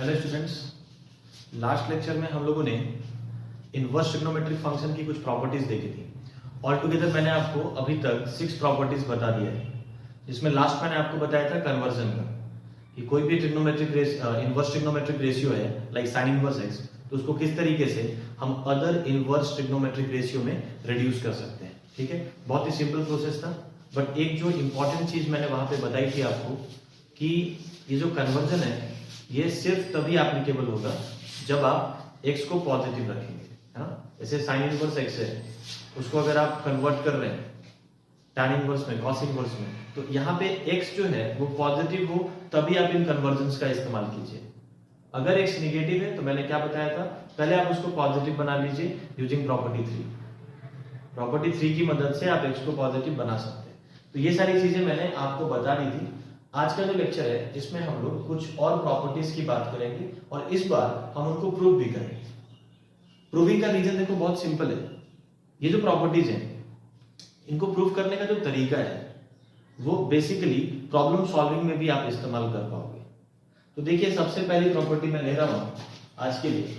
Hello students, last lecture में हम लोगों ने इनवर्स ट्रिग्नोमेट्रिक फंक्शन की कुछ प्रॉपर्टीज देखी थी। ऑल टुगेदर मैंने आपको अभी तक 6 प्रॉपर्टीज बता दिया है, जिसमें लास्ट मैंने आपको बताया था कन्वर्जन का, कि कोई भी इनवर्स ट्रिग्नोमेट्रिक रेशियो है लाइक साइन इनवर्स एक्स, तो उसको किस तरीके से हम अदर इनवर्स ट्रिग्नोमेट्रिक रेशियो में रिड्यूस कर सकते हैं। ठीक है, बहुत ही सिंपल प्रोसेस था, बट एक जो इंपॉर्टेंट चीज मैंने वहां पे बताई थी आपको कि ये जो कन्वर्जन है ये सिर्फ तभी एप्लीकेबल होगा जब आप x को पॉजिटिव रखेंगे, है ना। जैसे साइन इनवर्स x है, उसको अगर आप कन्वर्ट कर रहे हैं tan इनवर्स में, cos इनवर्स में, तो यहाँ पे x जो है वो पॉजिटिव हो तभी आप इन कन्वर्जन्स का इस्तेमाल कीजिए। अगर x निगेटिव है तो मैंने क्या बताया था, पहले आप उसको पॉजिटिव बना लीजिए यूजिंग प्रॉपर्टी 3। प्रॉपर्टी 3 की मदद से आप x को पॉजिटिव बना सकते हैं। तो ये सारी चीजें मैंने आपको बता दी थी। आज का जो लेक्चर है इसमें हम लोग कुछ और प्रॉपर्टीज की बात करेंगे और इस बार हम उनको प्रूव भी करेंगे। प्रूविंग का रीजन देखो बहुत सिंपल है। ये जो प्रॉपर्टीज हैं इनको प्रूव करने का जो तरीका है वो बेसिकली प्रॉब्लम सॉल्विंग में भी आप इस्तेमाल कर पाओगे। तो देखिए, सबसे पहली प्रॉपर्टी मैं ले रहा हूं आज के लिए,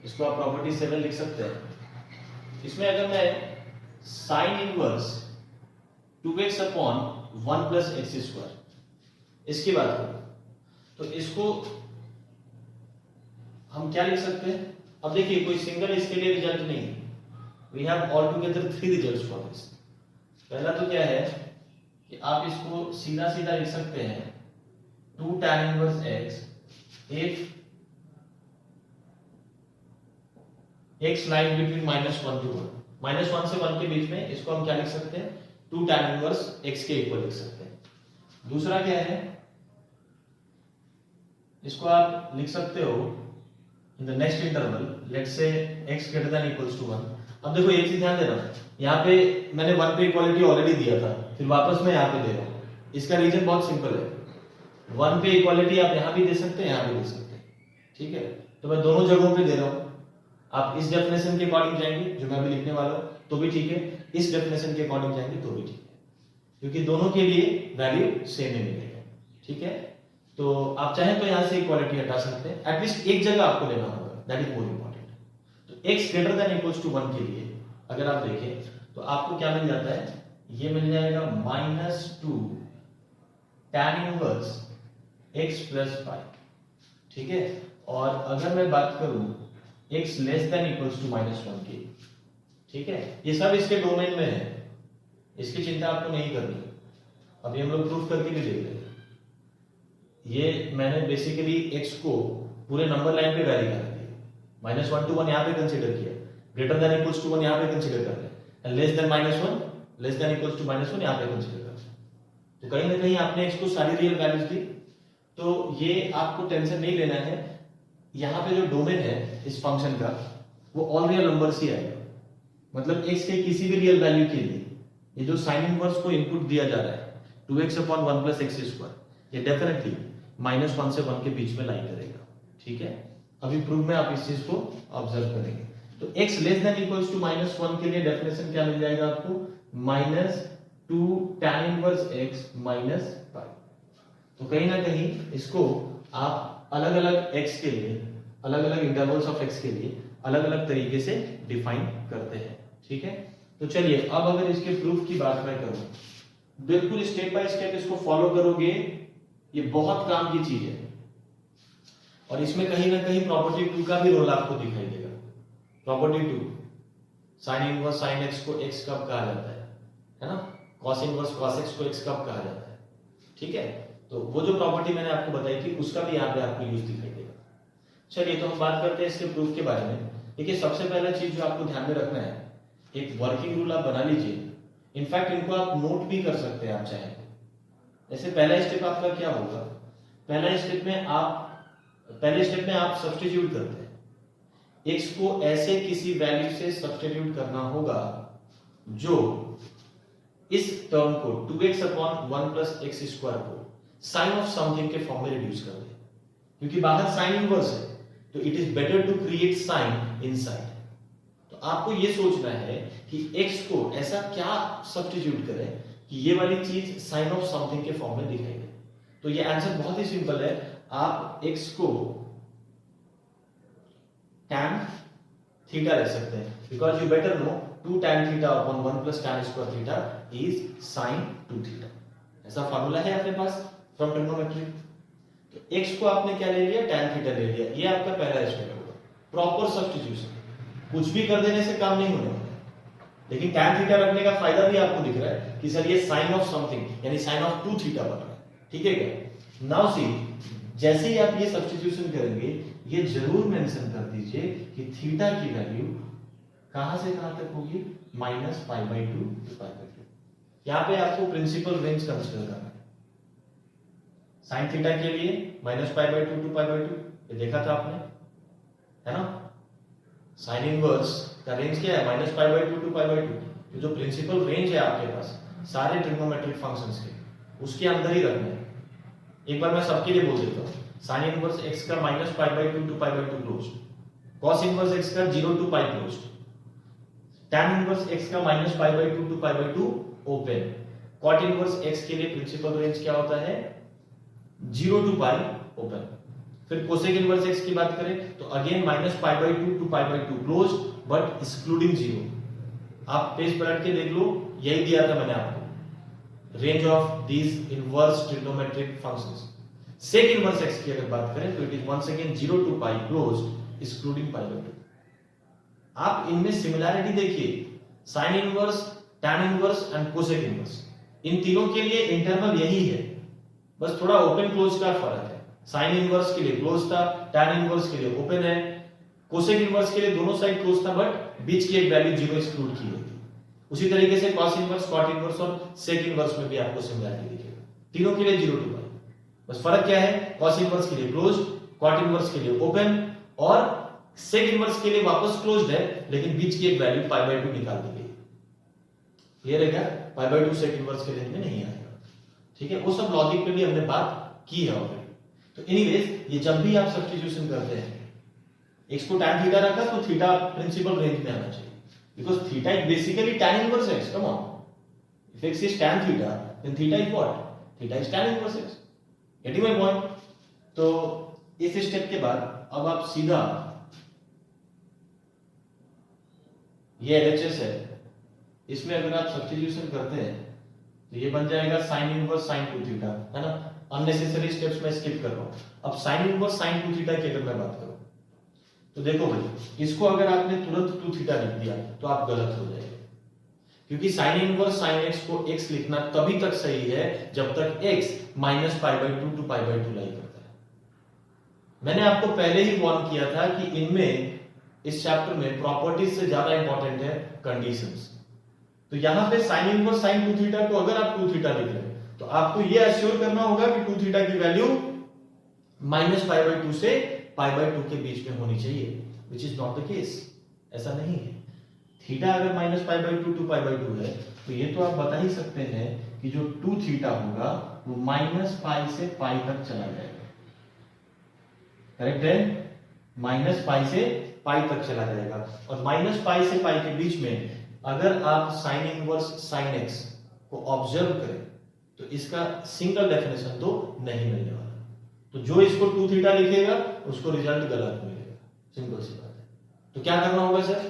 इसको आप प्रॉपर्टी 7 लिख सकते हैं। इसमें अगर मैं sine inverse 2x upon 1 plus X square इसकी बात करें तो इसको हम क्या लिख सकते हैं। अब देखिए, कोई सिंगल इसके लिए रिजल्ट नहीं है, we have all together 3 results for this. पहला तो क्या है कि आप इसको सीधा सीधा लिख सकते हैं 2 tan inverse x if x lies between -1 to 1, -1 से 1 के बीच में, इसको हम क्या लिख सकते हैं 2 tan इनवर्स x के इक्वल लिख सकते हैं। दूसरा क्या है, इसको आप लिख सकते हो in the next interval, let's say x greater than equals to 1। अब देखो एक चीज ध्यान देना, यहाँ पे मैंने 1 पे इक्वालिटी ऑलरेडी दिया था, फिर वापस मैं यहाँ पे दे रहा हूँ। इसका रीजन बहुत सिंपल है, 1 पे इक्वालिटी आप यहाँ भी दे सकते हैं, यहाँ भी दे सकते हैं। ठीक है, तो मैं दोनों जगहों पे दे रहा हूँ। आप इस डेफिनेशन के अकॉर्डिंग जाएंगे जो मैं अभी लिखने वाला हूँ तो भी ठीक है, इस डेफिनेशन के अकॉर्डिंग जाएंगे तो भी ठीक है, क्योंकि दोनों के लिए वैल्यू सेम ही मिलेगा। ठीक है, तो आप चाहें तो यहां से इक्वालिटी हटा सकते हैं, एटलीस्ट एक जगह आपको लेना होगा, दैट इज मोर इंपॉर्टेंट। तो x greater than equals to 1 के लिए अगर आप देखें तो आपको क्या मिल जाता है, ये मिल जाएगा -2 tan इनवर्स x प्लस 5। ठीक है, और अगर मैं बात करूं x less than equals to -1 की, ठीक है, ये सब इसके डोमेन में है, इसकी चिंता आपको नहीं करनी। अभी हम लोग प्रूफ करके भी देख रहे हैं। ये मैंने बेसिकली x को पूरे नंबर लाइन पे वैरी कर दिया, -1 to 1 यहाँ पे कंसीडर किया, ग्रेटर देन इक्वल्स टू 1 यहाँ पे कंसीडर कर लिया, less than -1, less than equals to -1 यहाँ पे कंसीडर कर लिया। तो कहीं ना कहीं आपने x को सारी रियल वैल्यूज दी, तो ये आपको टेंशन नहीं लेना है। यहाँ पे जो डोमेन है इस फंक्शन का वो ऑल रियल नंबर्स ही आएगा, मतलब x के किसी भी रियल वैल्यू के लिए ये जो साइन इनवर्स को इनपुट दिया जा रहा है 2x upon 1 plus X square, ये डेफिनेटली -1 से 1 के बीच में लाई करेगा। ठीक है, अभी प्रूफ में आप इस चीज को ऑब्जर्व करेंगे। तो x less than equals to -1 के लिए डेफिनेशन क्या मिल जाएगा आपको, -2 tan इनवर्स x माइनस 5। तो कहीं ना कहीं इसको आप अलग अलग x के लिए, अलग अलग इंटरवल्स ऑफ x के लिए अलग अलग तरीके से डिफाइन करते हैं। ठीक है, तो चलिए अब अगर इसके प्रूफ की बात मैं करूं, बिल्कुल स्टेप बाय स्टेप इसको फॉलो करोगे, ये बहुत काम की चीज है। और इसमें कहीं ना कहीं प्रॉपर्टी 2 का भी रोल आपको दिखाई देगा। Property 2, sign inverse sign x को x कब कहा जाता है ना, कॉस इनवर्स कॉस x को x कब कहा जाता है। ठीक है, तो वो जो प्रॉपर्टी मैंने आपको बताई थी उसका भी यहाँ पे आपको यूज दिखाई देगा। चलिए तो हम बात करते हैं इसके प्रूफ के बारे में। देखिए, सबसे पहला चीज जो आपको ध्यान में रखना है, एक वर्किंग रूल आप बना लीजिए। इनफैक्ट इनको आप नोट भी कर सकते हैं आप चाहें। जैसे पहला स्टेप आपका क्या होगा, पहले स्टेप में आप सब्स्टिट्यूट करते हैं, x को ऐसे किसी वैल्यू से सब्स्टिट्यूट करना होगा जो इस टर्म को 2x upon 1 plus X square को साइन ऑफ समथिंग के फॉर्म में रिड्यूस कर दे, क्योंकि बाहर साइन इनवर्स है तो it is better to create sine inside. तो आपको ये सोचना है कि x को ऐसा क्या सब्स्टिट्यूट करें कि ये वाली चीज साइन ऑफ समथिंग के फॉर्म में दिखाई दे। तो ये आंसर बहुत ही सिंपल है, आप x को tan थीटा लिख सकते हैं, because you better know 2 tan theta upon 1 plus tan square theta is sin 2 theta. ऐसा फॉर्मूला है अपने पास फ्रॉम ट्रिग्नोमेट्री। तो x को आपने क्या ले लिया, tan थीटा ले लिया। ये आपका पहला स्टेप होगा, प्रॉपर सब्स्टिट्यूशन। कुछ भी कर देने से काम नहीं होने वाला, लेकिन tan थीटा रखने का फायदा भी आपको दिख रहा है कि सर ये साइन ऑफ समथिंग यानी साइन ऑफ 2 थीटा बन रहा है। ठीक है क्या? नाउ सी, जैसे ही आप ये सब्स्टिट्यूशन करेंगे, ये जरूर मेंशन कर दीजिए कि थीटा की वैल्यू कहां से कहां तक होगी, -π/2 to π/2। यहां पे आपको प्रिंसिपल रेंज कंसीडर करना है। साइन थीटा के लिए -π/2 to π/2, ये देखा था आपने, है ना? साइन इनवर्स का रेंज क्या है, -π/2 to π/2। तो जो प्रिंसिपल रेंज है आपके पास सारे ट्रिग्नोमेट्रिक फंक्शंस के, उसके अंदर ही रखना है। एक बार मैं सबके लिए बोल देता हूं, साइन इनवर्स x का -π/2 to π/2 closed, cos inverse x का 0 to π closed, tan inverse x का -π/2 to π/2 open. cot inverse x के लिए प्रिंसिपल रेंज क्या होता है, 0 to π ओपन। फिर कोसेक इनवर्स x की बात करें तो again -π/2 to π/2 closed but excluding 0। आप पेज पलट के देख लो, यही दिया था मैंने आपको, range of these inverse trigonometric functions. Sec inverse x की अगर बात करें तो it is once again 0 to π closed excluding π/2। आप इनमें सिमिलैरिटी देखिए, sine inverse, tan inverse and cosec inverse, इन तीनों के लिए इंटरवल यही है, बस थोड़ा ओपन क्लोज का फर्क है। साइन इनवर्स के लिए क्लोज था, tan इनवर्स के लिए ओपन है, कोसेक इनवर्स के लिए दोनों साइड क्लोज था बट बीच की एक वैल्यू 0 एक्सक्लूड की गई थी। उसी तरीके से cos इनवर्स, cot इनवर्स और सेक इनवर्स में भी आपको सिमिलरिटी दिखेगा, तीनों के लिए 0 to π। बस फर्क क्या है, cos इनवर्स के लिए क्लोज, cot इनवर्स के लिए ओपन और सेक इनवर्स के लिए वापस क्लोज्ड है, लेकिन बीच की एक वैल्यू π/2 निकाल दी गई। क्लियर है क्या? π/2 सेक इनवर्स के रेंज में नहीं आएगा। ठीक है, वो सब लॉजिक पे भी हमने बात की है ऑलरेडी। तो एनीवेज, ये जब भी आप सब्स्टिट्यूशन करते हैं, x को tan थीटा रखा तो थीटा प्रिंसिपल रेंज में आना चाहिए, because theta is basically tan inverse x. Come on, if x is tan theta, then theta is what? Theta is tan inverse x. Getting my point? तो इस step के बाद अब आप सीधा ये LHS है, इसमें अगर आप सब्स्टिट्यूशन करते हैं तो ये बन जाएगा sin इनवर्स sin 2 थीटा, है ना? अननेसेसरी स्टेप्स में स्किप कर रहा हूं। अब sin इनवर्स sin 2 थीटा की अगर मैं बात करूं तो देखो भाई, इसको अगर आपने तुरंत 2 थीटा लिख दिया तो आप गलत हो जाएंगे, क्योंकि sin इनवर्स sin x को x लिखना तभी तक सही है जब तक x -π/2 to π/2 लाई करता है। मैंने आपको पहले ही वार्न किया था कि इनमें, इस चैप्टर में प्रॉपर्टीज से ज्यादा इंपॉर्टेंट है कंडीशंस। तो यहां पे sin इनवर्स sin 2 थीटा को अगर आप 2 थीटा लिख रहे हैं तो आपको यह एश्योर करना होगा कि 2 थीटा की वैल्यू -π/2 से π/2 के बीच में होनी चाहिए, which is not the case। ऐसा नहीं है। थीटा अगर -π/2 to π/2 है तो ये तो आप बता ही सकते हैं कि जो 2 थीटा होगा वो -π से π तक चला जाएगा। करेक्ट है? -π से π तक चला जाएगा, और -π से π के बीच में अगर आप sin इनवर्स sin x को ऑब्जर्व करें तो इसका सिंगल डेफिनेशन तो नहीं मिलने वाला। तो जो इसको 2 थीटा लिखेगा उसको रिजल्ट गलत मिलेगा, सिंपल सी बात है। तो क्या करना होगा सर,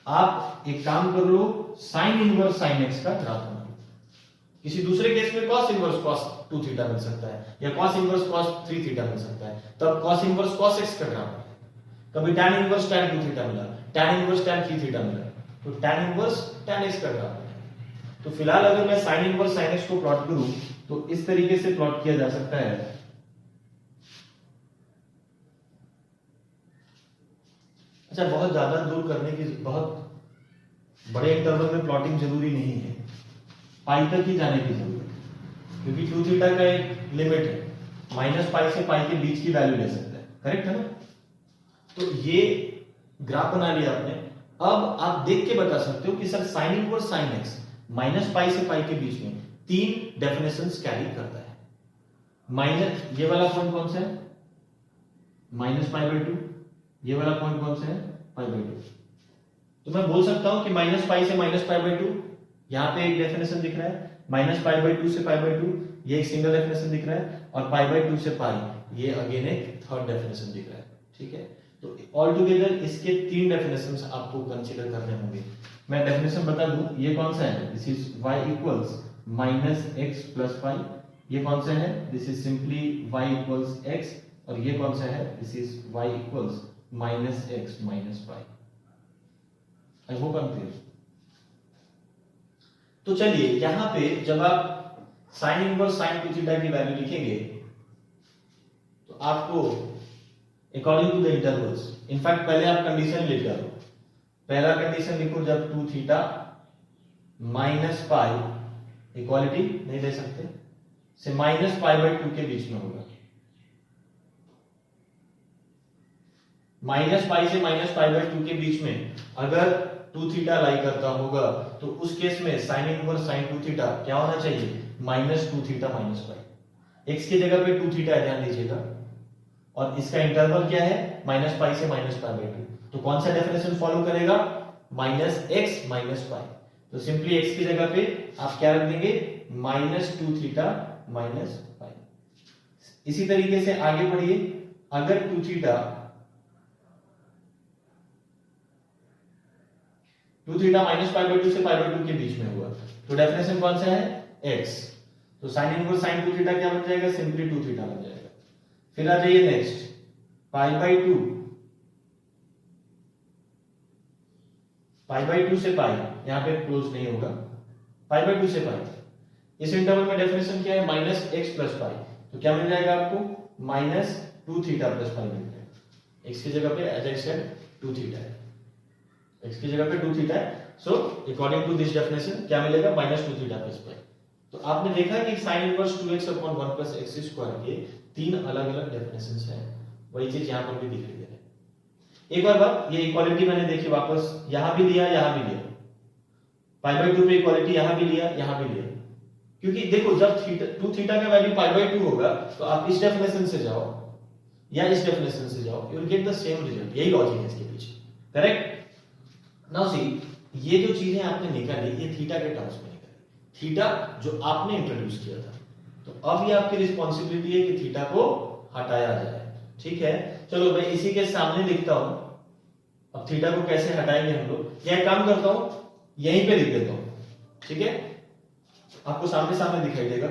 आप एक काम कर लो, sin इनवर्स sin x का ग्राफ बना लो। किसी दूसरे केस में cos इनवर्स cos 2 थीटा मिल सकता है, या cos इनवर्स cos 3 थीटा मिल सकता है, तब cos इनवर्स cos x का ग्राफ। कभी tan इनवर्स tan 2 थीटा मिला, tan इनवर्स tan 3 थीटा मिला, तो tan इनवर्स tan x का ग्राफ। तो फिलहाल अगर मैं sin इनवर्स sin x को प्लॉट करूं तो इस तरीके से प्लॉट किया जा सकता है। अच्छा, बहुत ज्यादा दूर करने की, बहुत बड़े इंटरवल में प्लॉटिंग जरूरी नहीं है, पाई तक ही जाने की जरूरत है, क्योंकि 2 थीटा का एक लिमिट है, -π से π के बीच की वैल्यू ले सकते हैं। करेक्ट है ना? तो ये ग्राफ बना लिया आपने। अब आप देख के बता सकते हो कि sir sin inverse sin x -π से π के बीच में 3 डेफिनेशंस कैरी करता है। माइनस, ये वाला पॉइंट कौन सा है, -π/2, ये वाला पॉइंट कौन सा है, π/2। तो मैं बोल सकता हूं कि -π से -π/2, यहां पे एक डेफिनेशन दिख रहा है, -π/2 से π/2, ये एक सिंगल डेफिनेशन दिख रहा है, और पाई बाय 2 से पाई ये अगेन एक थर्ड डेफिनेशन दिख रहा है, ठीक है। तो ऑल टुगेदर इसके 3 डेफिनेशंस आपको कंसीडर करने होंगे। मैं डेफिनेशन बता दूं, ये कौन सा है, this is y equals minus X plus pi. ये कौन सा है, this is simply y equals x, और ये कौन सा है, this is y equals minus X minus pi. I hope I am clear. तो चलिए यहां पे जब आप साइन इनवर्स साइन 2 थीटा की वैल्यू लिखेंगे तो आपको according to the intervals, in fact पहले आप कंडीशन लिख डालो। पहला कंडीशन लिखो, जब 2 थीटा माइनस पाई इक्वालिटी नहीं ले सकते से माइनस पाई बाय 2 के बीच में होगा। माइनस पाई से माइनस पाई बाय 2 के बीच में अगर 2 थीटा लाई करता होगा तो उस केस में साइन इनवर्स साइन 2 थीटा क्या होना चाहिए, माइनस 2 थीटा माइनस पाई। एक्स की जगह पे 2 थीटा है, ध्यान दीजिएगा, और इसका इंटरवल क्या है, माइनस पाई से माइनस पाई बाय 2। तो कौन सा डेफिनेशन फॉलो करेगा, माइनस एक्स माइनस पाई। तो सिंपली एक्स की जगह पे आप क्या रख देंगे, माइनस 2 थीटा माइनस पाई। इसी तरीके से आगे बढ़िए, अगर 2 थीटा माइनस पाई बाय 2 से पाई बाय 2 के बीच में हुआ तो डेफिनेशन कौन सा है, x। तो साइन इनवर्स साइन 2 थीटा क्या बन जाएगा, सिंपली 2 थीटा बन जाएगा। फिर आ जाइए next, pi by 2, pi by 2 से पाई, यहां पे क्लोज नहीं होगा, पाई बाय 2 से पाई। इस इंटरवल में डेफिनेशन क्या है, माइनस एक्स प्लस पाई। तो क्या मिल जाएगा आपको, माइनस 2 थीटा प्लस पाई मिल जाएगा। एक्स की जगह पे एज आई सेड 2 थीटा है, एक्स की जगह पे 2 थीटा है। So according to this definition क्या मिलेगा, माइनस 2 थीटा प्लस पाई। तो आपने देखा कि sine inverse 2x upon 1 plus X square के 3 अलग अलग डेफिनेशंस हैं। वही चीज यहां पर भी दिख रही है। एक और बात, ये इक्वालिटी मैंने देखी वापस यहां भी लिया, यहां भी लिया, पाई बाय 2 पे इक्वालिटी यहां भी लिया, यहां भी लिया, क्योंकि देखो जब 2 थीटा का वैल्यू पाई बाय 2 होगा तो आप इस डेफिनेशन से जाओ या इस डेफिनेशन से जाओ, you will get the same result. यही लॉजिक है इसके पीछे, करेक्ट। नाउ सी, ये जो चीजें आपने निकाली ये थीटा के टर्म्स में निकाली, थीटा जो आपने इंट्रोड्यूस किया था। तो अब ये आपकी रिस्पांसिबिलिटी है कि थीटा को हटाया जाए, ठीक है। चलो मैं इसी के सामने लिखता हूं, अब थीटा को कैसे हटाएंगे हम लोग, यह काम करता हूं, यहीं पे लिख देता हूं, ठीक है, आपको सामने सामने दिखाई देगा।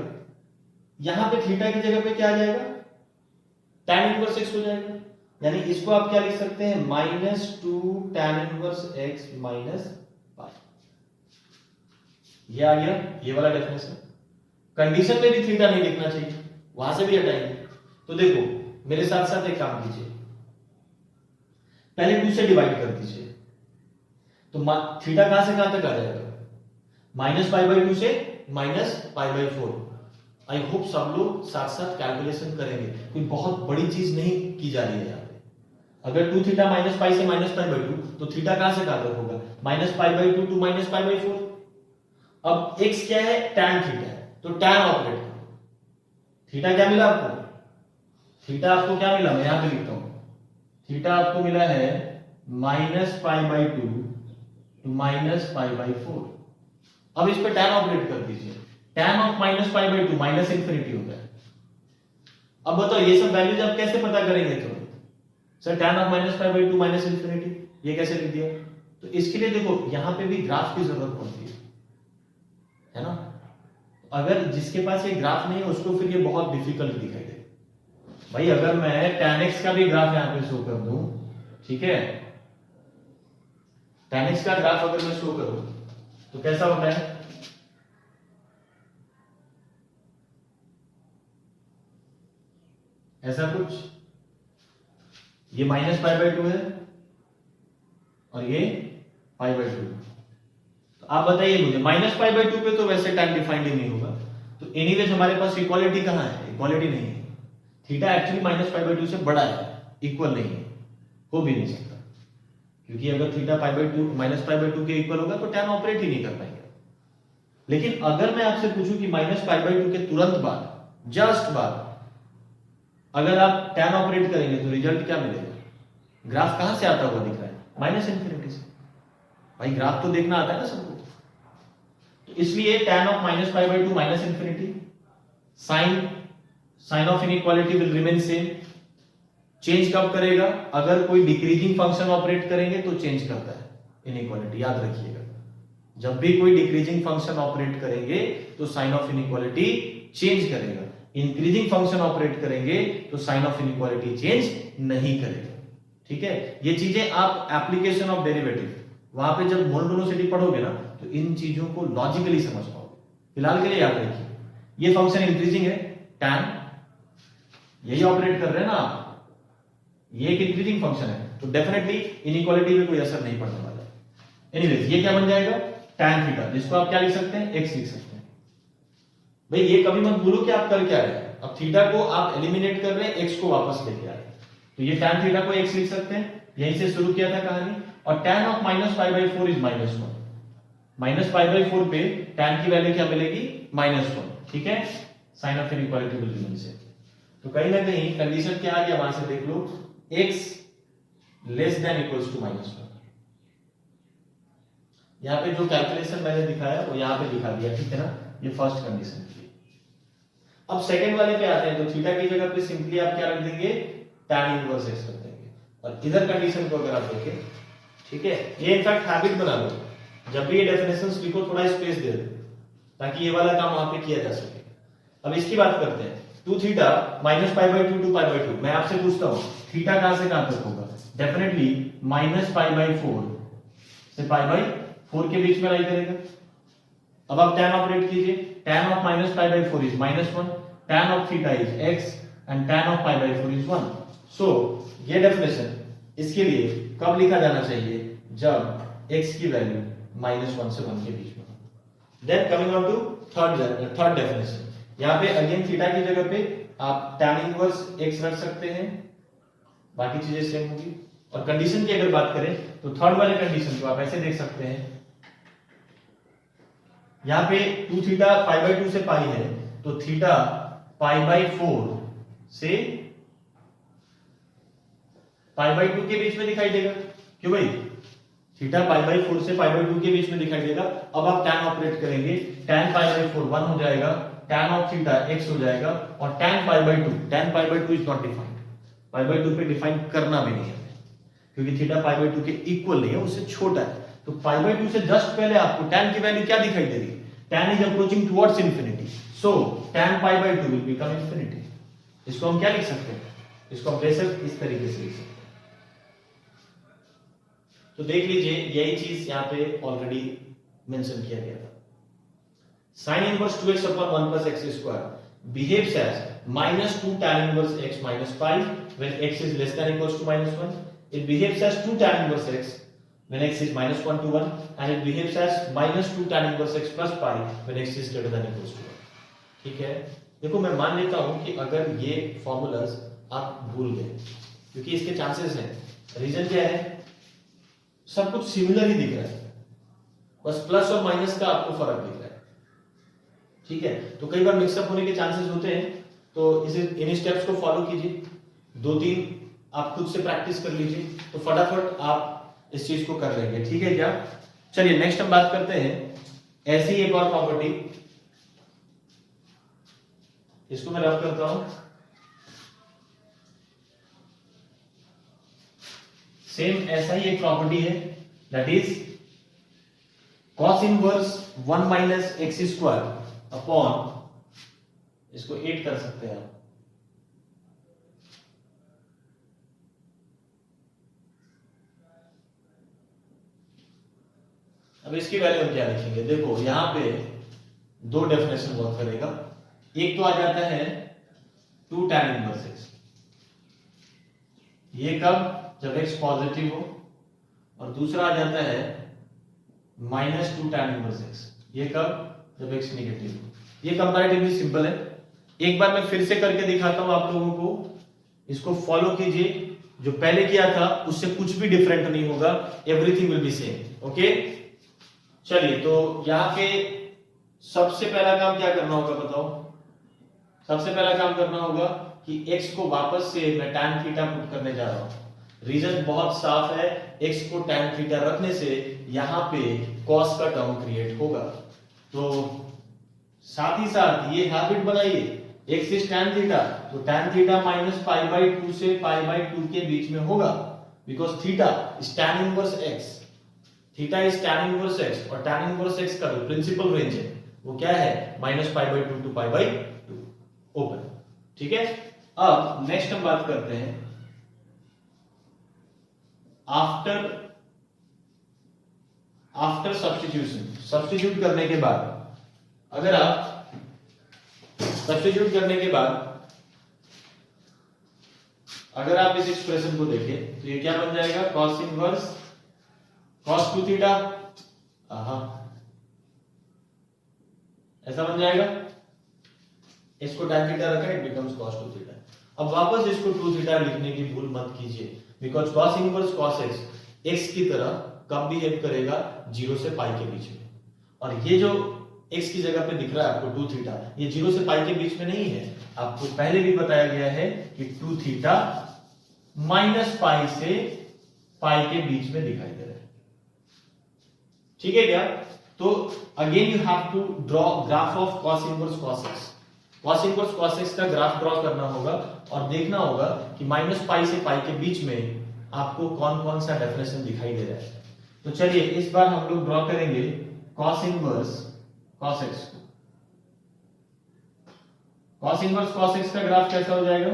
यहां पे थीटा की जगह पे क्या आ जाएगा, tan इनवर्स x हो जाएगा। यानी इसको आप क्या लिख सकते हैं, -2 tan inverse x minus pi. ये आ गया, ये वाला डेफिनेशन। कंडीशन में भी थीटा नहीं लिखना चाहिए, वहां से भी हटाएंगे। तो देखो मेरे साथ साथ एक काम कीजिए, पहले 2 से डिवाइड कर दीजिए, तो थीटा कहां से कहां तक आ जाएगा, माइनस पाई बाय 2 से minus pi by 4। I hope सब लोग साथ साथ कैलकुलेशन करेंगे, कोई बहुत बड़ी चीज नहीं की जा रही है यहाँ पे। अगर 2 थीटा माइनस पाई से माइनस पाई बाय 2 तो थीटा कहां से कहां तक होगा, minus pi by 2 to minus pi by 4। अब x क्या है, tan थीटा है, तो tan ऑपरेट करो। थीटा क्या मिला आपको, थीटा आपको क्या मिला, मैं यहां पे लिखता हूं, थीटा आपको मिला है minus pi by 2 to minus pi by 4। अब इस पे tan ऑपरेट कर दीजिए, tan of minus pi by 2 minus infinity होता है। अब बताओ ये सब वैल्यूज आप कैसे पता करेंगे, तो sir tan of minus pi by 2 minus infinity ये कैसे लिख दिया। तो इसके लिए देखो यहां पे भी ग्राफ की जरूरत पड़ती है ना। अगर जिसके पास ये ग्राफ नहीं है उसको फिर ये बहुत डिफिकल्ट दिखाई दे। भाई अगर मैं tan x का भी ग्राफ यहां पे शो कर दूं, ठीक है, tan x का ग्राफ अगर मैं शो करूं तो कैसा होता है, ऐसा कुछ, ये माइनस पाई बाय 2 है और ये पाई बाय 2। तो आप बताइए मुझे, माइनस पाई बाय 2 पे तो वैसे टाइम डिफाइंड ही नहीं होगा, तो एनीवेज हमारे पास इक्वालिटी कहां है, इक्वालिटी नहीं है। Theta actually minus pi by 2 से बड़ा है, इक्वल नहीं है, हो भी नहीं सकता, क्योंकि अगर theta pi by 2 minus pi by 2 के इक्वल होगा तो tan ऑपरेट ही नहीं कर पाएंगे। लेकिन अगर मैं आपसे पूछूं कि माइनस पाई बाय 2 के तुरंत बाद, जस्ट बाद, अगर आप tan ऑपरेट करेंगे तो रिजल्ट क्या मिलेगा, ग्राफ कहां से आता हुआ दिख रहा है, माइनस इंफिनिटी से। भाई ग्राफ तो देखना आता है ना सबको, तो इसलिए tan of minus pi by 2 minus infinity, sign of inequality will remain same. Change कब करेगा? अगर कोई डिक्रीजिंग फंक्शन ऑपरेट करेंगे तो चेंज करता है इनइक्वालिटी, याद रखिएगा। जब भी कोई डिक्रीजिंग फंक्शन ऑपरेट करेंगे तो साइन ऑफ इनइक्वालिटी चेंज करेगा। इंक्रीजिंग फंक्शन ऑपरेट करेंगे तो साइन ऑफ इनइक्वालिटी चेंज नहीं करेगा। ठीक है, ये चीजें आप एप्लीकेशन ऑफ डेरिवेटिव वहां पे जब मोनोटोनिसिटी पढ़ोगे ना तो इन चीजों को लॉजिकली समझ पाओगे। फिलहाल के लिए याद रखिए, ये फंक्शन इंक्रीजिंग है, tan यही ऑपरेट कर रहे हैं ना आप, ये एक इंक्रीजिंग फंक्शन है, तो डेफिनेटली इनइक्वालिटी में कोई असर नहीं पड़ने वाला है। एनीवेज ये क्या बन जाएगा? tan थीटा, जिसको आप क्या लिख सकते हैं? x लिख सकते हैं। भाई ये कभी मत भूलो कि आप कर क्या रहे हैं। अब थीटा को आप एलिमिनेट कर रहे हैं, x को वापस लेके आ रहे हैं, तो ये tan थीटा को x लिख सकते हैं। यहीं से शुरू किया था कहानी। और tan ऑफ -π/4 इज -1। -π/4 पे tan की वैल्यू क्या मिलेगी? -1। ठीक है, sign of inequality will remain same. तो कहीं ना कहीं कंडीशन क्या आ गया वहां से देख लो, x less than equals to -1। यहां पे जो कैलकुलेशन मैंने दिखाया वो यहां पे दिखा दिया, ठीक है ना। ये फर्स्ट कंडीशन थी। अब सेकंड वाले पे आते हैं, तो थीटा की जगह पे सिंपली आप क्या रख देंगे? tan इनवर्स x रख देंगे। और इधर कंडीशन को अगर आप देखें, ठीक है, ये इनफैक्ट हैबिट बना लो, जब भी ये डेफिनेशंस लिखो थोड़ा स्पेस दे दो ताकि ये वाला काम वहां पे किया जा सके। अब इसकी बात करते हैं, 2 थीटा -π/2 to π/2। मैं आपसे पूछता हूं थीटा कहां से कहां तक होगा? डेफिनेटली -π/4 से π/4 के बीच में लाई करेगा। अब आप tan ऑपरेट कीजिए, tan of -π/4 is -1, tan of theta is x and tan of π/4 is 1। So ये डेफिनेशन इसके लिए कब लिखा जाना चाहिए? जब x की वैल्यू -1 से 1 के बीच में। Then coming on to third definition, यहां पे अगेन थीटा की जगह पे आप tan इनवर्स x रख सकते हैं, बाकी चीजें सेम होगी। और कंडीशन की अगर बात करें तो थर्ड वाले कंडीशन को आप ऐसे देख सकते हैं, यहां पे 2 थीटा π/2 से पाई है, तो थीटा π/4 से π/2 के बीच में दिखाई देगा। क्यों भाई? थीटा π/4 से π/2 के बीच में दिखाई देगा। अब आप tan ऑपरेट करेंगे, tan π/4 1 हो जाएगा, tan ऑफ थीटा x हो जाएगा, और tan π/2 इज नॉट डिफाइंड। π/2 पे डिफाइन करना भी नहीं है क्योंकि थीटा π/2 के इक्वल नहीं है, उससे छोटा है। तो π/2 से जस्ट पहले आपको tan की वैल्यू क्या दिखाई दे रही है? tan is approaching towards infinity, so tan π/2 will become infinity. इसको हम क्या लिख सकते हैं? इसको हम बेशक इस तरीके से लिख सकते हैं। तो देख लीजिए यही चीज यहां पे ऑलरेडी मेंशन किया गया था। sin inverse 2x upon 1 plus x square behaves as -2 tan inverse x minus pi when x is less than equals to -1. It behaves as 2 tan inverse x when x is -1 to 1, and it behaves as -2 tan inverse x plus pi when x is greater than equals to 1. ठीक है, देखो मैं मान लेता हूं कि अगर ये फॉर्मूलाज आप भूल गए, क्योंकि इसके चांसेस हैं। रीजन क्या है? सब कुछ सिमिलर ही दिख रहा है, बस प्लस और माइनस का आपको फर्क दिख रहा है। ठीक है, तो कई बार मिक्सअप होने के चांसेस होते हैं, तो इसे इन स्टेप्स को फॉलो कीजिए, 2-3 आप खुद से प्रैक्टिस कर लीजिए, तो फटाफट आप इस चीज को कर लेंगे। ठीक है क्या? चलिए नेक्स्ट हम बात करते हैं ऐसी एक और प्रॉपर्टी, इसको मैं रफ करता हूं। सेम ऐसा ही एक प्रॉपर्टी है, that is cos inverse 1 minus x square upon, इसको 8 कर सकते हैं आप, अब इसकी वैल्यू हम क्या लिखेंगे? देखो यहां पे दो डेफिनेशन वर्क करेगा। एक तो आ जाता है 2 tan इनवर्स x, ये कब? जब x पॉजिटिव हो, और दूसरा आ जाता है -2 tan इनवर्स x, ये कब? जब x नेगेटिव हो। ये कंपैरेटिवली सिंपल है, एक बार मैं फिर से करके दिखाता हूं आप लोगों को, इसको फॉलो कीजिए, जो पहले किया था उससे कुछ भी डिफरेंट नहीं होगा, everything will be same. Okay, चलिए तो यहां पे सबसे पहला काम क्या करना होगा बताओ? सबसे पहला काम करना होगा कि x को वापस से मैं tan थीटा पुट करने जा रहा हूं। रीजन बहुत साफ है, x को tan थीटा रखने से यहां पे cos का टर्म क्रिएट होगा। तो साथ ही साथ ये हैबिट बनाइए x इज tan थीटा, तो tan theta minus pi by 2 से पाई बाई 2 के बीच में होगा, because theta is tan inverse x, theta is tan inverse x, और tan इनवर्स x का जो प्रिंसिपल रेंज है वो क्या है, minus pi by 2 to pi by 2 open. ठीक है, अब नेक्स्ट हम बात करते हैं आफ्टर सब्स्टिट्यूशन। सब्स्टिट्यूट करने के बाद, अगर आप सब्स्टिट्यूट करने के बाद अगर आप इस एक्सप्रेशन को देखें तो ये क्या बन जाएगा, cos इनवर्स cos 2 थीटा, ऐसा बन जाएगा। इसको tan थीटा रखा, इट बिकम्स cos 2 थीटा। अब वापस इसको 2 थीटा लिखने की भूल मत कीजिए, because cos inverse cos x की तरह कब बिहेव करेगा, 0 से पाई के बीच में, और ये जो x की जगह पे दिख रहा है आपको 2 थीटा, ये 0 से पाई के बीच में नहीं है। आपको पहले भी बताया गया है कि 2 थीटा माइनस पाई से पाई के बीच में दिखाई दे रहा है। ठीक है क्या? तो again you have to draw graph of cos inverse cos x। cos inverse cos x का ग्राफ ड्रॉ करना होगा और देखना होगा कि माइनस पाई से पाई के बीच में आपको कौन कौन सा डेफिनेशन दिखाई दे रहा है। तो चलिए इस बार हम लोग ड्रॉ करेंगे cos इनवर्स cos x को। cos इनवर्स cos x का ग्राफ कैसा हो जाएगा,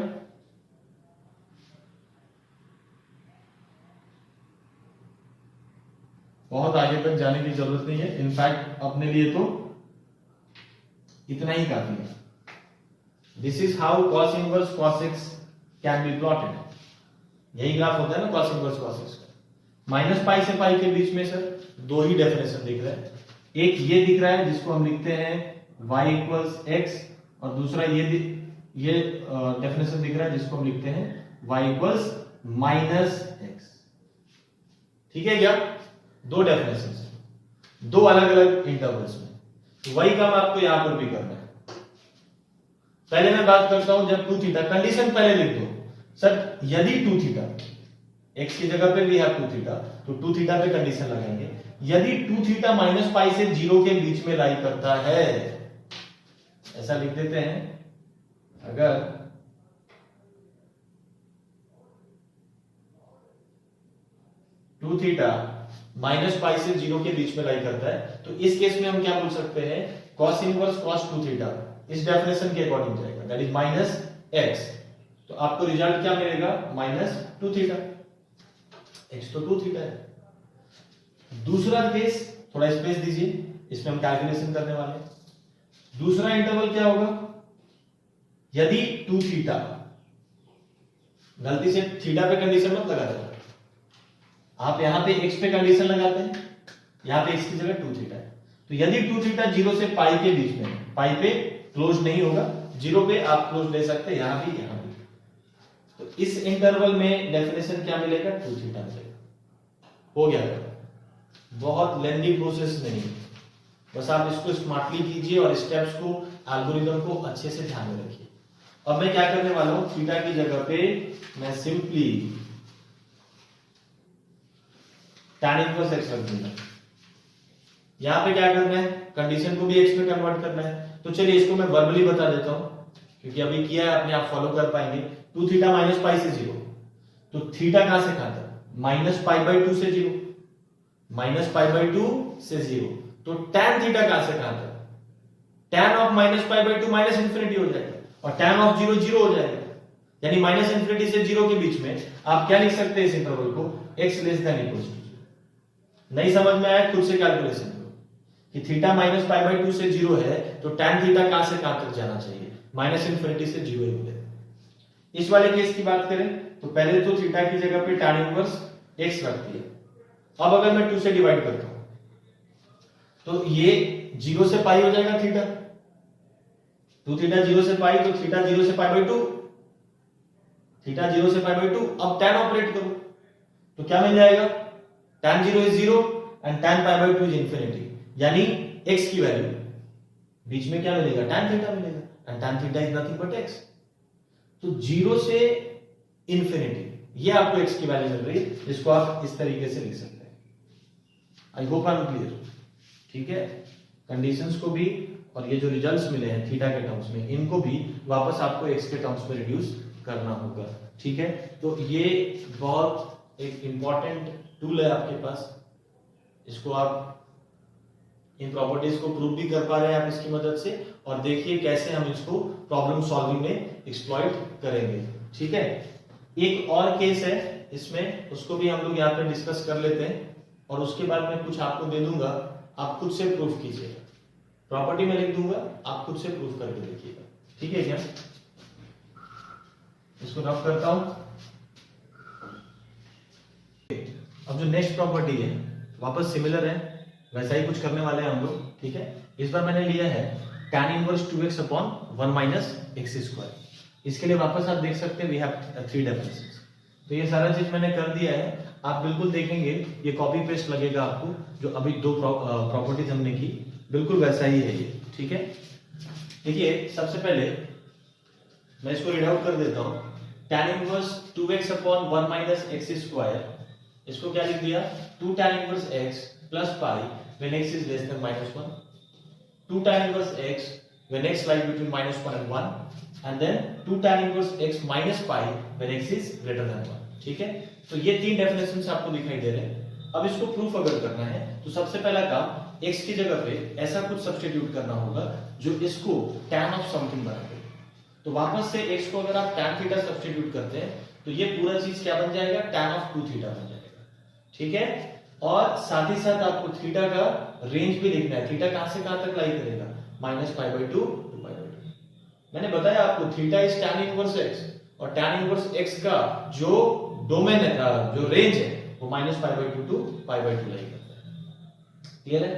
बहुत आगे तक जाने की जरूरत नहीं है, इनफैक्ट अपने लिए तो इतना ही काफी है। This is how cos inverse cos x can be plotted. यही ग्राफ होता है ना cos इनवर्स cos x का। माइनस पाई से पाई के बीच में सर दो ही डेफिनेशन दिख रहा है, एक ये दिख रहा है जिसको हम लिखते हैं y इक्वल्स x, और दूसरा ये डेफिनेशन दिख रहा है जिसको हम लिखते हैं y इक्वल्स माइनस x। ठीक है क्या? दो डेफिनेशन है, दो अलग अलग इंटरवल्स में। तो वही काम आपको यहां पर भी करना है। पहले मैं बात करता हूं जब 2 थीटा, कंडीशन पहले लिख दो सर, यदि 2 थीटा, x की जगह पे भी है 2 थीटा, तो 2 थीटा पे कंडीशन लगाएंगे, यदि 2 थीटा माइनस पाई से 0 के बीच में लाई करता है, ऐसा लिख देते हैं, अगर टू थीटा माइनस पाई से 0 के बीच में लाई करता है, तो इस केस में हम क्या बोल सकते हैं, cos इनवर्स cos 2 थीटा इस डेफिनेशन के अकॉर्डिंग जाएगा, दैट इज माइनस x। तो आपको रिजल्ट क्या मिलेगा, माइनस 2 थीटा, x तो 2 थीटा है। दूसरा केस, थोड़ा स्पेस दीजिए, इसमें हम कैलकुलेशन करने वाले हैं। दूसरा इंटरवल क्या होगा, यदि 2 थीटा, गलती से थीटा पे कंडीशन मत लगा देना, आप यहां पे x पे कंडीशन लगाते हैं, यहां पे x की जगह 2 थीटा है, तो यदि 2 थीटा 0 से पाई के बीच में, पाई पे क्लोज नहीं होगा, 0 पे आप क्लोज ले सकते हैं, यहां भी यहां भी। तो इस इंटरवल में डेफिनेशन क्या मिलेगा, 2 थीटा मिलेगा। हो गया, बहुत लेंथी प्रोसेस नहीं, बस आप इसको स्मार्टली कीजिए और स्टेप्स को, एल्गोरिथम को अच्छे से ध्यान में रखिए। अब मैं क्या करने वाला हूं, थीटा की जगह पे मैं सिंपली tan इनवर्स x रख दूंगा। यहां पे क्या करना है, कंडीशन को भी x में कन्वर्ट करना है। तो चलिए इसको मैं वर्बली बता देता हूं, क्योंकि अभी किया है, अपने आप फॉलो कर पाएंगे। 2 थीटा माइनस पाई से 0, तो थीटा कहां से कहां तक, माइनस पाई बाई 2 से 0, माइनस पाई बाई 2 से 0, तो tan थीटा कहां से कहां तक, tan of minus pi by 2 minus infinity हो जाएगा, और tan ऑफ 0 0 हो जाएगा, यानी माइनस इंफिनिटी से 0 के बीच में आप क्या लिख सकते हैं इस इंटरवल को, x less than equals to 0। नहीं समझ में आया, खुद से कैलकुलेशन करो कि थीटा माइनस पाई बाई 2 से 0 है, तो tan थीटा कहां से कहां तक जाना चाहिए, माइनस इंफिनिटी से 0 ही हो जाएगा। इस वाले केस की बात करें तो पहले तो थीटा की जगह पे tan इनवर्स x रख दिया। अब अगर मैं 2 से डिवाइड करता हूं तो ये 0 से पाई हो जाएगा थीटा, 2 थीटा 0 से पाई, तो थीटा 0 से पाई बाई 2, थीटा 0 से पाई बाई 2। अब tan ऑपरेट करो तो क्या मिल जाएगा, tan 0 is 0 and tan pi by 2 is infinity, यानी x की वैल्यू बीच में क्या मिलेगा, tan थीटा मिलेगा, and tan theta is nothing but x। तो 0 से इंफिनिटी, ये आपको x की वैल्यू मिल रही है, जिसको आप इस तरीके से लिख सकते हैं। आई होप आई एम क्लियर। ठीक है, कंडीशंस को भी और ये जो रिजल्ट्स मिले हैं थीटा के टर्म्स में, इनको भी वापस आपको एक्स के टर्म्स में रिड्यूस करना होगा। ठीक है, तो ये बहुत एक इंपॉर्टेंट टूल है आपके पास, इसको आप इन प्रॉपर्टीज को प्रूव भी कर पा रहे हैं आप इसकी मदद से, और देखिए कैसे हम इसको प्रॉब्लम सॉल्विंग में एक्सप्लॉइट करेंगे। ठीक है, एक और केस है इसमें, उसको भी हम लोग यहाँ पे डिस्कस कर लेते हैं, और उसके बाद मैं कुछ आपको दे दूंगा, आप खुद से प्रूफ कीजिएगा। प्रॉपर्टी में लिख दूंगा, आप खुद से प्रूफ करके देखिएगा। ठीक है क्या, इसको रफ करता हूं। अब जो नेक्स्ट प्रॉपर्टी है वापस सिमिलर है, वैसा ही कुछ करने वाले हैं हम लोग। ठीक है, इस बार मैंने लिया है tan inverse 2x upon 1 minus x square. इसके लिए वापस आप देख सकते हैं वी हैव 3 डेफिनेशंस। तो ये सारा चीज मैंने कर दिया है, आप बिल्कुल देखेंगे ये कॉपी पेस्ट लगेगा आपको, जो अभी दो प्रॉपर्टीज हमने की बिल्कुल वैसा ही है ये। ठीक है, देखिए सबसे पहले मैं इसको रीड आउट कर देता हूं। tan inverse 2x upon 1 minus x square, इसको क्या लिख दिया, 2 tan inverse x plus pi when x is less than -1, 2 tan inverse x when x lies between -1 and 1, and then 2 tan inverse x minus pi when x is greater than 1। ठीक है, तो ये तीन definitions आपको दिखाई दे रहे हैं। अब इसको प्रूफ अगर करना है तो सबसे पहला काम x की जगह पे ऐसा कुछ सब्स्टिट्यूट करना होगा जो इसको tan ऑफ समथिंग बना दे। तो वापस से x को अगर आप tan थीटा सब्स्टिट्यूट करते हैं तो ये पूरा चीज क्या बन जाएगा, tan ऑफ 2 थीटा बन जाएगा। ठीक है, और साथ ही साथ आपको थीटा का रेंज भी लिखना है, थीटा कहां से कहां तक लाई करेगा, -π/2 टू π/2। मैंने बताया आपको theta is tan inverse x, और tan इनवर्स x का जो डोमेन है, जो रेंज है वो -π/2 टू π/2 लाई करता है। क्लियर है।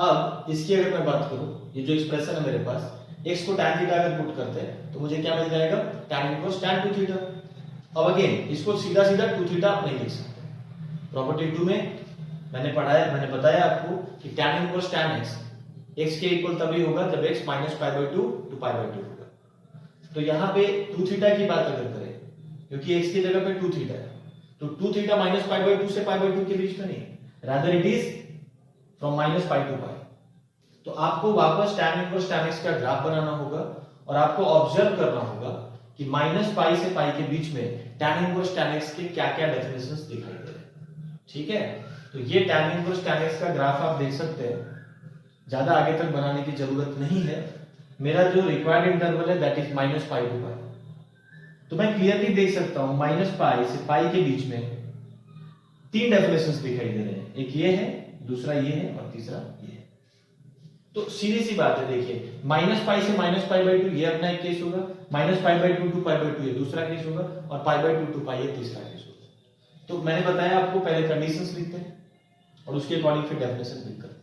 अब इसकी अगर मैं बात करूं, ये जो एक्सप्रेशन है मेरे पास, x को tan थीटा अगर पुट करते हैं तो मुझे क्या मिल जाएगा, tan इनवर्स tan 2 थीटा। अब अगेन इसको सीधा सीधा 2 थीटा आप नहीं लिख सकते। प्रॉपर्टी 2 में मैंने बताया आपको कि tan inverse tan x x के इक्वल तभी होगा जब x -π/2 टू π/2 होगा। तो यहाँ पे 2 थीटा की बात अगर करें, क्योंकि x की जगह पे 2 थीटा है, तो 2 थीटा -π/2 से π/2 के बीच में नहीं, rather it is from -π to π। तो आपको वापस tan इनवर्स tan x का ग्राफ बनाना होगा, और आपको ऑब्जर्व करना होगा कि -π से π के बीच में tan इनवर्स tan x के क्या-क्या डेफिनेशंस दिखाई दे रहे हैं। ठीक है, तो ये tan इनवर्स tan x का ग्राफ आप देख सकते हैं, ज्यादा आगे तक बनाने की जरूरत नहीं है। मेरा जो रिक्वायर्ड इंटरवल है दैट इज -π टू π। तो मैं क्लियरली देख सकता हूं -π से π के बीच में तीन डेफिनेशंस दिखाई दे रहे हैं, एक ये है, दूसरा ये है, और तीसरा ये है। तो सीधी सी बात है, देखिए -π से -π/2 ये अपना एक केस होगा, -π/2 टू π/2 ये दूसरा केस होगा, और π/2 टू π ये तीसरा केस होगा। तो मैंने बताया आपको पहले कंडीशंस लिखते हैं और उसके अकॉर्डिंग फिर डेफिनेशन लिख करते हैं।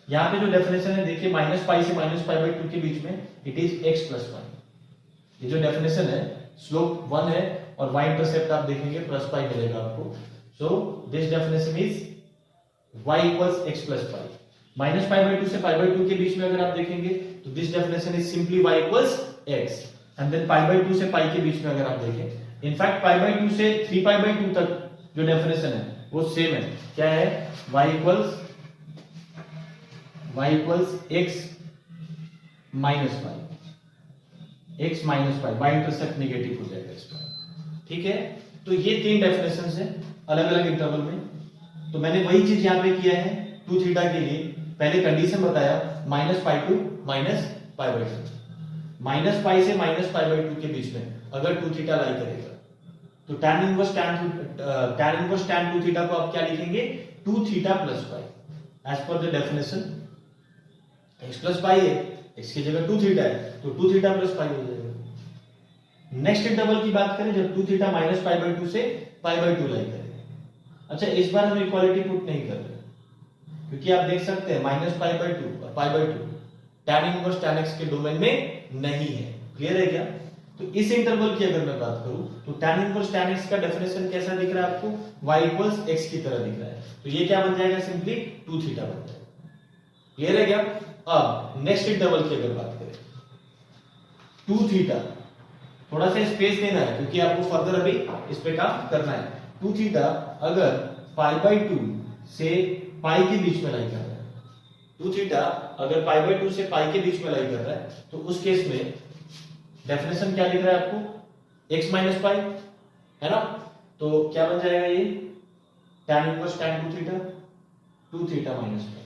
यहाँ पे जो डेफिनेशन है देखिए, -π से -π/2 के बीच में इट इज x + 1। ये जो डेफिनेशन है स्लोप 1 है, और y इंटरसेप्ट आप देखेंगे +π मिलेगा आपको। So this definition is y = x + π। -π/2 से π/2 के बीच में अगर आप देखेंगे तो this definition is simply y = x, and then π/2 से π के बीच में अगर आप देखें, इनफैक्ट π/2 से 3π/2 तक जो डेफिनेशन है वो सेम है। क्या है, y = x minus y, x minus y, y intercept negative हो जाएगा इस पर। ठीक है, तो ये तीन डेफिनेशंस हैं अलग अलग इंटरवल में। तो मैंने वही चीज यहाँ पे किया है 2 थीटा के लिए, पहले कंडीशन बताया -π टू -π/2, -π से -π/2 के बीच में अगर 2 थीटा लाई करेगा तो tan इनवर्स tan 2 थीटा को आप क्या लिखेंगे, 2 theta + π as per the definition. x + π है, x की जगह 2 थीटा है, तो 2 थीटा + π हो जाएगा। नेक्स्ट इंटरवल की बात करें जब 2 थीटा -π/2 से π/2 लाई करेंगे। अच्छा, इस बार हम इक्वालिटी पुट नहीं कर रहे, क्योंकि आप देख सकते हैं -π/2 और π/2 tan इनवर्स tan x के डोमेन में नहीं है। क्लियर है क्या। तो इस इंटरवल की अगर मैं बात करूं तो tan इनवर्स tan x का डेफिनेशन कैसा दिख रहा है आपको, y = x की तरह दिख रहा है। तो ये क्या बन जाएगा, सिंपली 2 थीटा बन जाएगा। क्लियर है क्या। अब नेक्स्ट इंटरवल की अगर बात करें, 2 थीटा, थोड़ा सा स्पेस देना है क्योंकि आपको फर्दर अभी इस पे काम करना है। 2 थीटा अगर π/2 से π के बीच में लाई कर रहा है टू थीटा अगर पाई बाय 2 से पाई के बीच में लाई कर रहा है तो उस केस में डेफिनेशन क्या लिख रहा है आपको, x माइनस पाई, है ना। तो क्या बन जाएगा ये, tan inverse tan 2 theta, 2 theta minus पाई।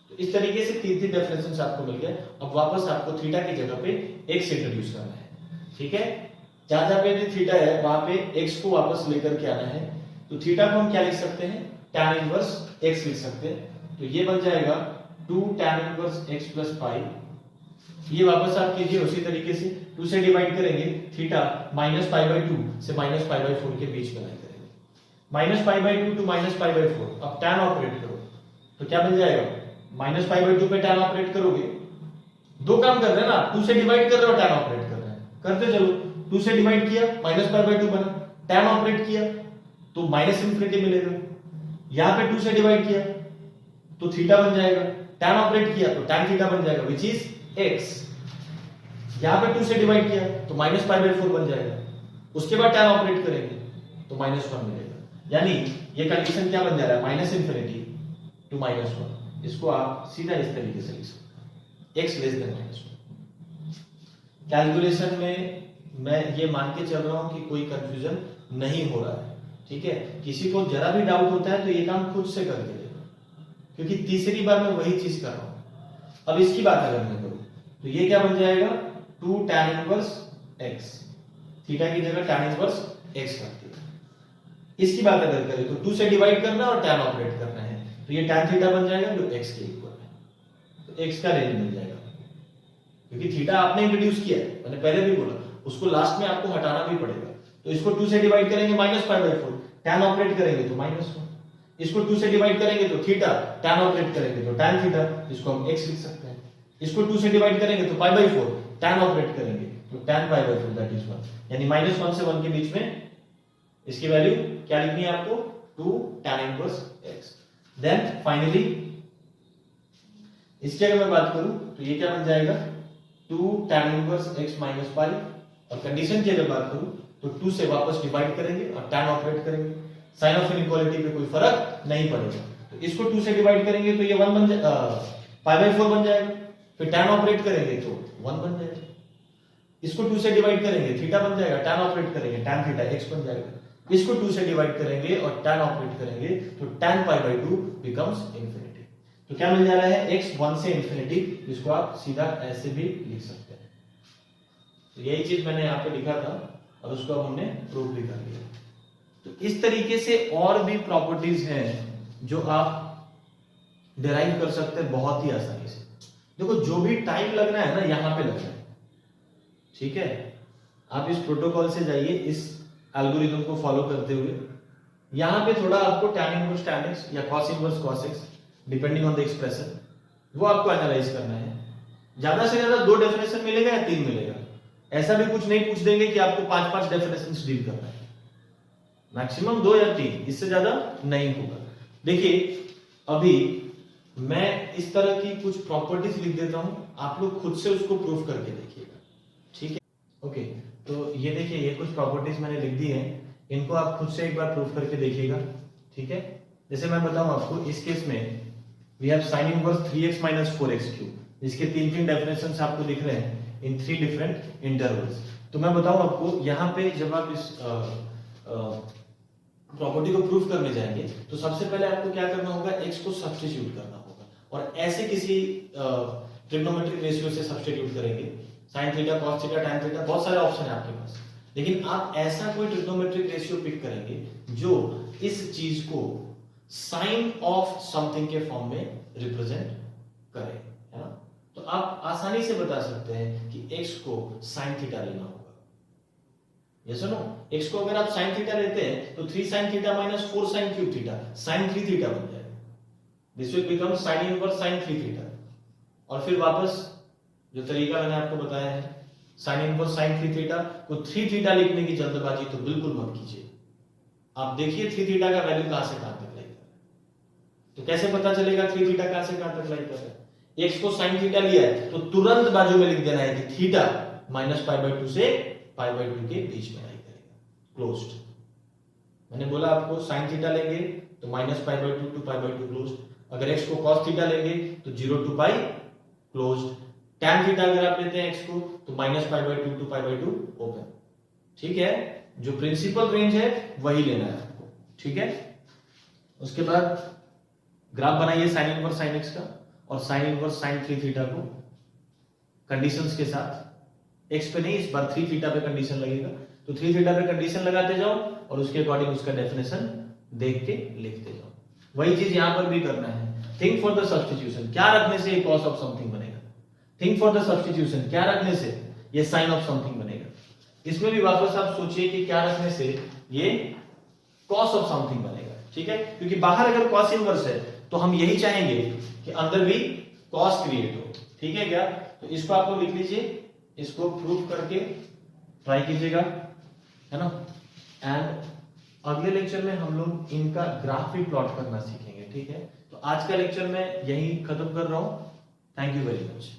तो इस तरीके से तीन डेफिनेशन आपको मिल गए। अब वापस आपको थीटा की जगह पे x इंट्रोड्यूस करना है, ठीक है। जहां जहां पे थीटा है वहां पे x को वापस लेकर के आना है। तो थीटा को हम क्या लिख सकते हैं, tan इनवर्स x लिख सकते हैं। तो ये बन जाएगा 2 tan inverse x plus pi. ये वापस आप कीजिए उसी तरीके से, 2 से डिवाइड करेंगे, थीटा माइनस पाई बाय 2 से माइनस पाई बाय 4 के बीच में लाई करेंगे, minus pi by 2 to minus pi by 4। अब tan ऑपरेट करो तो क्या बन जाएगा, माइनस पाई बाय 2 पे tan ऑपरेट करोगे, दो काम कर रहे हैं ना, 2 से डिवाइड कर रहे हो, tan ऑपरेट कर रहे हैं, करते चलो। 2 से डिवाइड किया माइनस पाई बाय 2 बना, tan ऑपरेट किया तो माइनस इंफिनिटी मिलेगा। यहां पे 2 से डिवाइड किया तो थीटा बन जाएगा, tan ऑपरेट किया तो tan थीटा बन जाएगा विच इज x। यहां पे 2 से डिवाइड किया तो माइनस पाई बाय 4 बन जाएगा, उसके बाद tan ऑपरेट करेंगे तो माइनस 1 मिलेगा। यानी ये कंडीशन क्या बन जा रहा है, माइनस इंफिनिटी टू माइनस 1। इसको आप सीधा इस तरीके से लिख सकते हैं, x less then minus 1। Calculation में मैं ये मान के चल रहा हूं कि कोई कंफ्यूजन नहीं हो रहा है, ठीक है। किसी को जरा भी डाउट होता है तो ये काम खुद से करके लेगा, क्योंकि तीसरी बार मैं वही चीज कर रहा हूं। अब इसकी बात अगर मैं करूं तो ये क्या बन जाएगा, 2 tan इनवर्स x, थीटा की जगह tan इनवर्स x रखते हैं। इसकी बात अगर करें तो 2 से डिवाइड करना और tan ऑपरेट करना है, तो ये tan थीटा बन जाएगा जो x के इक्वल है। तो x का रेंज मिल जाएगा, क्योंकि थीटा आपने इंट्रोड्यूस किया है, मैंने पहले भी बोला, उसको लास्ट में आपको हटाना भी पड़ेगा। तो इसको 2 से डिवाइड करेंगे minus pi by 4, tan operate करेंगे तो माइनस 1। इसको 2 से डिवाइड करेंगे तो थीटा, tan ऑपरेट करेंगे तो tan थीटा, इसको हम x लिख सकते हैं। इसको 2 से डिवाइड करेंगे तो पाई बाय 4, tan ऑपरेट करेंगे तो tan pi by 4 that is 1। यानी माइनस 1 से 1 के बीच में इसकी वैल्यू क्या लिखनी है आपको, 2 tan inverse x। Then finally इसकी अगर मैं बात करूं तो ये क्या बन जाएगा, 2 tan inverse x minus pi. और कंडीशन की अगर बात करूं तो 2 से वापस डिवाइड करेंगे और tan ऑपरेट करेंगे, साइन ऑफ इनइक्वालिटी पे कोई फर्क नहीं पड़ेगा। तो इसको 2 से डिवाइड करेंगे तो ये 1 बन जाएगा, पाई बाय 4 बन जाएगा, फिर tan ऑपरेट करेंगे तो 1 बन जाएगा। इसको 2 से डिवाइड करेंगे, थीटा बन जाएगा, tan ऑपरेट करेंगे tan थीटा x बन जाएगा। इसको 2 से डिवाइड करेंगे और tan ऑपरेट करेंगे तो tan pi by 2 becomes infinity. तो क्या मिल जा रहा है, x 1 से इंफिनिटी, जिसको आप सीधा ऐसे भी लिख सकते हैं। तो यही चीज मैंने यहाँ पे लिखा था और उसको अब हमने प्रूव भी कर लिया। तो इस तरीके से और भी प्रॉपर्टीज हैं जो आप डिराइव कर सकते हैं बहुत ही आसानी से। देखो जो भी टाइम लगना है ना यहां पे लगना है, ठीक है। आप इस प्रोटोकॉल से जाइए, इस एल्गोरिथम को फॉलो करते हुए, यहां पे थोड़ा आपको tan इनवर्स tan x या cos inverse cos x depending on the expression वो आपको एनालाइज करना है। ज्यादा से ज्यादा 2 डेफिनेशन मिलेगा या 3 मिलेगा, ऐसा भी कुछ नहीं पूछ देंगे कि आपको 5-5 डेफिनेशंस डील करना है, मैक्सिमम 2 या 3, इससे ज्यादा नहीं होगा। देखिए अभी मैं इस तरह की कुछ प्रॉपर्टीज लिख देता हूं, आप लोग खुद से उसको प्रूफ करके देखिएगा, ठीक है। ओके, तो ये देखिए ये कुछ प्रॉपर्टीज मैंने लिख दी हैं, इनको आप खुद से एक बार प्रूफ करके देखिएगा, ठीक है। जैसे मैं बताऊं आपको, इस केस में we have sin inverse 3x minus 4x cube, इसके 3 डेफिनेशंस आपको दिख रहे हैं इन 3 डिफरेंट इंटरवल्स। तो मैं बताऊं आपको, यहाँ पे जब आप इस प्रॉपर्टी को प्रूफ करने जाएंगे तो सबसे पहले आपको क्या करना होगा, x को सब्स्टिट्यूट करना होगा, और ऐसे किसी ट्रिग्नोमेट्रिक रेशियो से सब्स्टिट्यूट करेंगे, sin theta cos theta tan theta, बहुत सारे ऑप्शन है आपके पास, लेकिन आप ऐसा कोई ट्रिग्नोमेट्रिक रेशियो पिक करेंगे जो इस चीज को साइन ऑफ समथिंग के फॉर्म में रिप्रेजेंट करे, है ना। तो आप आसानी से बता सकते हैं कि x को sin थीटा लेना होगा, ये सुनो, x को अगर आप sin थीटा लेते हैं तो 3 sin theta minus 4 sin cube theta, sin 3 theta बन जाएगा, this will become sin inverse sin 3 theta. और फिर वापस जो तरीका मैंने आपको बताया है, sin इनवर्स sin 3 थीटा को 3 थीटा लिखने की जल्दबाजी तो बिल्कुल मत कीजिए। आप देखिए 3 थीटा का वैल्यू कहां से कहां तक लाई कर रहा है, तो कैसे पता चलेगा 3 थीटा कहां से कहां तक लाई कर रहा है। x को sin थीटा लिया है तो तुरंत बाजू में लिख देना है कि थीटा माइनस पाई बाय 2 से पाई बाय 2 के बीच में लाई करेगा, क्लोज्ड। मैंने बोला आपको sin थीटा लेंगे तो minus pi by 2 to pi by 2 closed, अगर x को cos थीटा लेंगे तो 0 to pi closed, tan theta अगर आप लेते हैं x को तो -π/2 to π/2 ओपन। ठीक है, जो प्रिंसिपल रेंज है वही लेना है आपको। ठीक है, उसके बाद ग्राफ बनाइए sin इनवर्स sin x का और sin इनवर्स sin 3 थीटा को कंडीशंस के साथ। x पे नहीं, इस बार 3 थीटा पे कंडीशन लगेगा, तो 3 थीटा पे कंडीशन लगाते जाओ और उसके अकॉर्डिंग उसका डेफिनेशन देख के लिखते जाओ। वही चीज यहां पर भी करना है। थिंक फॉर द सब्स्टिट्यूशन, क्या रखने से कॉस ऑफ समथिंग बनेगा। थिंक फॉर द सब्स्टिट्यूशन, क्या रखने से ये साइन ऑफ समथिंग बनेगा। इसमें भी वापस आप सोचिए कि क्या रखने से ये कॉस ऑफ समथिंग बनेगा। ठीक है, क्योंकि बाहर अगर कॉस इनवर्स है तो हम यही चाहेंगे कि अंदर भी कॉस क्रिएट हो। ठीक है क्या, तो इसको आप लोग लिख लीजिए, इसको प्रूव करके ट्राई कीजिएगा, है ना। एंड अगले लेक्चर में हम लोग इनका ग्राफ भी प्लॉट करना सीखेंगे। ठीक है, तो आज का लेक्चर मैं यही खत्म कर रहा हूं। Thank you very much.